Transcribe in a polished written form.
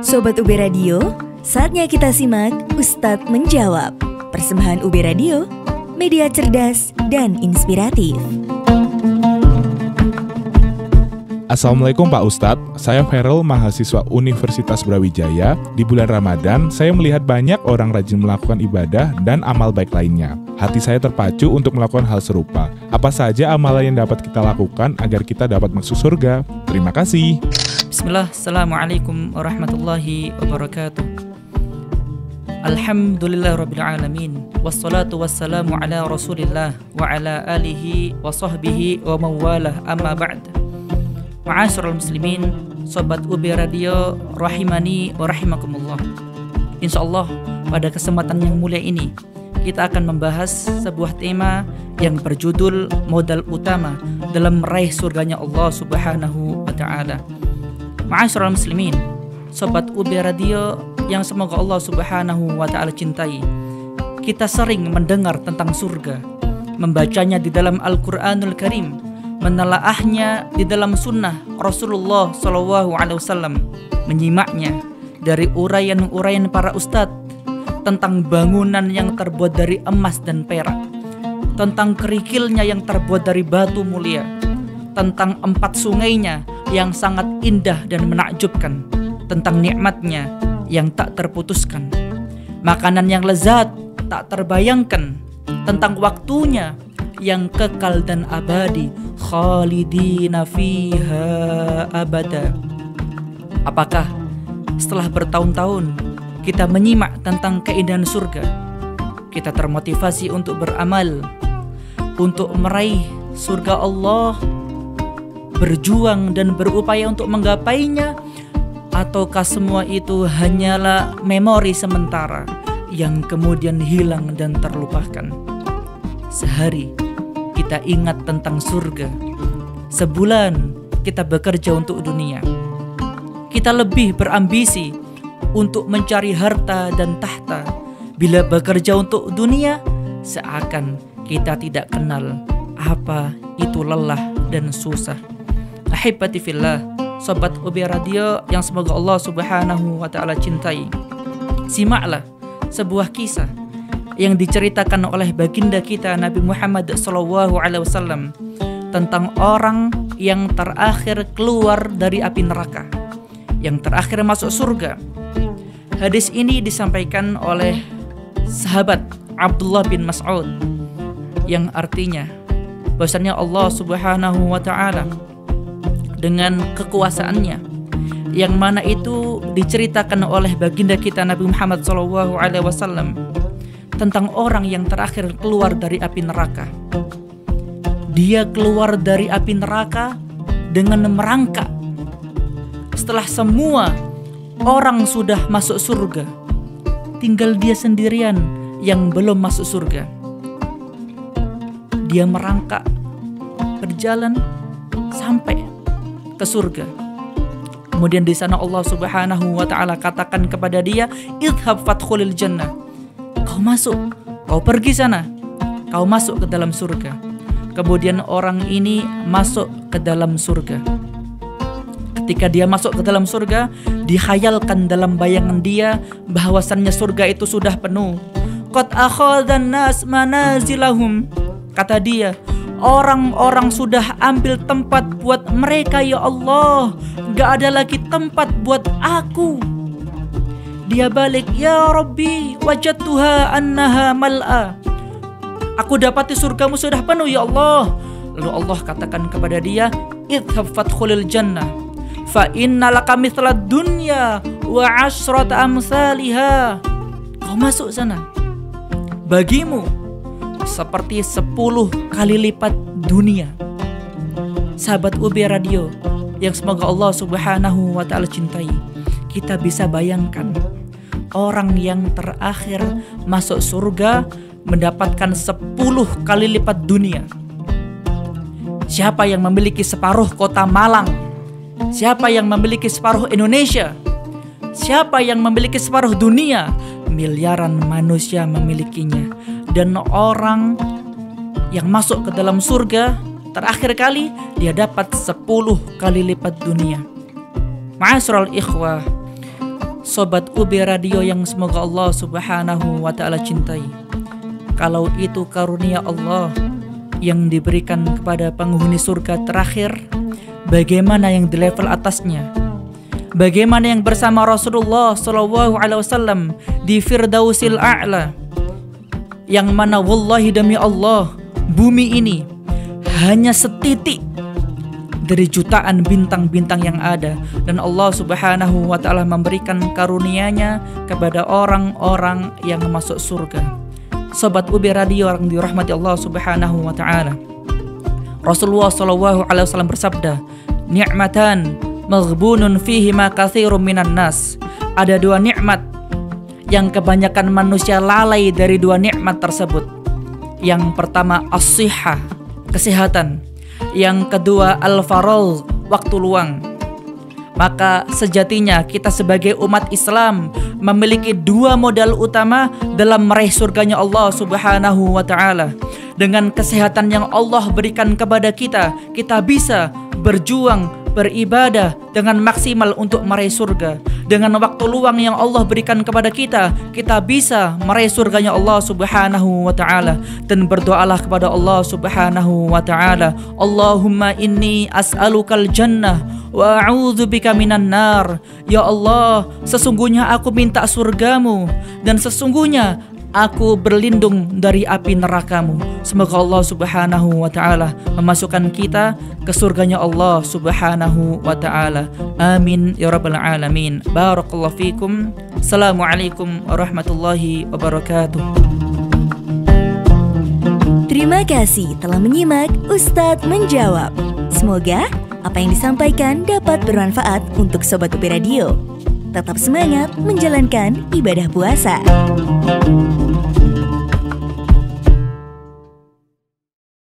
Sobat UB Radio, saatnya kita simak Ustadz Menjawab. Persembahan UB Radio, media cerdas dan inspiratif. Assalamualaikum Pak Ustadz, saya Feral, mahasiswa Universitas Brawijaya. Di bulan Ramadan, saya melihat banyak orang rajin melakukan ibadah dan amal baik lainnya. Hati saya terpacu untuk melakukan hal serupa. Apa saja amalan yang dapat kita lakukan agar kita dapat masuk surga? Terima kasih. Bismillah, Assalamualaikum warahmatullahi wabarakatuh. Alhamdulillah Rabbil Alamin. Wassalatu wassalamu ala rasulillah wa ala alihi wa sahbihi wa mawalah, amma ba'd. Ma'asyiral muslimin, Sobat UB Radio rahimani wa rahimakumullah. InsyaAllah pada kesempatan yang mulia ini kita akan membahas sebuah tema yang berjudul modal utama dalam meraih surganya Allah Subhanahu wa ta'ala. Ma'asyiral muslimin, Sobat UB Radio yang semoga Allah Subhanahu wa ta'ala cintai, kita sering mendengar tentang surga, membacanya di dalam Al-Quranul Karim, menelaahnya di dalam sunnah Rasulullah SAW, menyimaknya dari uraian-uraian para ustadz tentang bangunan yang terbuat dari emas dan perak, tentang kerikilnya yang terbuat dari batu mulia, tentang 4 sungainya yang sangat indah dan menakjubkan, tentang nikmatnya yang tak terputuskan, makanan yang lezat tak terbayangkan, tentang waktunya yang kekal dan abadi, khalidina fiha abada. Apakah setelah bertahun-tahun kita menyimak tentang keindahan surga, kita termotivasi untuk beramal, untuk meraih surga Allah, berjuang dan berupaya untuk menggapainya? Ataukah semua itu hanyalah memori sementara yang kemudian hilang dan terlupakan? Sehari kita ingat tentang surga, sebulan kita bekerja untuk dunia. Kita lebih berambisi untuk mencari harta dan tahta. Bila bekerja untuk dunia, seakan kita tidak kenal apa itu lelah dan susah. Ahibati fillah, Sobat UB Radio yang semoga Allah Subhanahu wa ta'ala cintai, simaklah sebuah kisah yang diceritakan oleh baginda kita Nabi Muhammad SAW tentang orang yang terakhir keluar dari api neraka, yang terakhir masuk surga. Hadis ini disampaikan oleh sahabat Abdullah bin Mas'ud, yang artinya bahwasanya Allah Subhanahu wa ta'ala dengan kekuasaannya, yang mana itu diceritakan oleh baginda kita Nabi Muhammad SAW tentang orang yang terakhir keluar dari api neraka. Dia keluar dari api neraka dengan merangkak. Setelah semua orang sudah masuk surga, tinggal dia sendirian yang belum masuk surga. Dia merangkak, berjalan sampai ke surga. Kemudian di sana Allah Subhanahu wa ta'ala katakan kepada dia, idhab fadkhulil jannah. Kau masuk, kau pergi sana, kau masuk ke dalam surga. Kemudian orang ini masuk ke dalam surga. Ketika dia masuk ke dalam surga, dihayalkan dalam bayangan dia bahwasannya surga itu sudah penuh. Qad akhadhan nas manazilahum, kata dia, orang-orang sudah ambil tempat buat mereka ya Allah, gak ada lagi tempat buat aku. Dia balik, ya Rabbi wajadtuha annaha mal'a, aku dapati surgamu sudah penuh ya Allah. Lalu Allah katakan kepada dia, idhab fadkhulil jannah fa inna laka mithla dunya wa 'ashrata amsalihha. Kau masuk sana, bagimu seperti 10 kali lipat dunia. Sahabat UB Radio yang semoga Allah Subhanahu wa ta'ala cintai, kita bisa bayangkan orang yang terakhir masuk surga mendapatkan 10 kali lipat dunia. Siapa yang memiliki separuh kota Malang? Siapa yang memiliki separuh Indonesia? Siapa yang memiliki separuh dunia? Miliaran manusia memilikinya. Dan orang yang masuk ke dalam surga terakhir kali, dia dapat 10 kali lipat dunia. Ma'asyiral ikhwah, Sobat UB Radio yang semoga Allah Subhanahu wa ta'ala cintai, kalau itu karunia Allah yang diberikan kepada penghuni surga terakhir, bagaimana yang di level atasnya? Bagaimana yang bersama Rasulullah SAW di Firdausil A'la, yang mana wallahi demi Allah, bumi ini hanya setitik dari jutaan bintang-bintang yang ada, dan Allah Subhanahu wa ta'ala memberikan karunia-Nya kepada orang-orang yang masuk surga. Sobat UB Radio yang dirahmati Allah Subhanahu wa ta'ala, Rasulullah SAW bersabda, ni'matan maghbunun fihima katsirun minan nas. Ada dua nikmat yang kebanyakan manusia lalai dari dua nikmat tersebut. Yang pertama as-sihah, kesehatan. Yang kedua al-faragh, waktu luang. Maka sejatinya kita sebagai umat Islam memiliki dua modal utama dalam meraih surganya Allah Subhanahu wa ta'ala. Dengan kesehatan yang Allah berikan kepada kita, kita bisa berjuang, beribadah dengan maksimal untuk meraih surga. Dengan waktu luang yang Allah berikan kepada kita, kita bisa meraih surganya Allah Subhanahu wa ta'ala. Dan berdoalah kepada Allah Subhanahu wa ta'ala, Allahumma inni as'alukal jannah wa a'udzubika minan nar. Ya Allah, sesungguhnya aku minta surgamu, dan sesungguhnya aku berlindung dari api nerakamu. Semoga Allah Subhanahu wa ta'ala memasukkan kita ke surganya Allah Subhanahu wa ta'ala. Amin ya rabbal alamin. Barakallahu fikum. Assalamualaikum warahmatullahi wabarakatuh. Terima kasih telah menyimak Ustadz Menjawab. Semoga apa yang disampaikan dapat bermanfaat untuk Sobat UB Radio. Tetap semangat menjalankan ibadah puasa.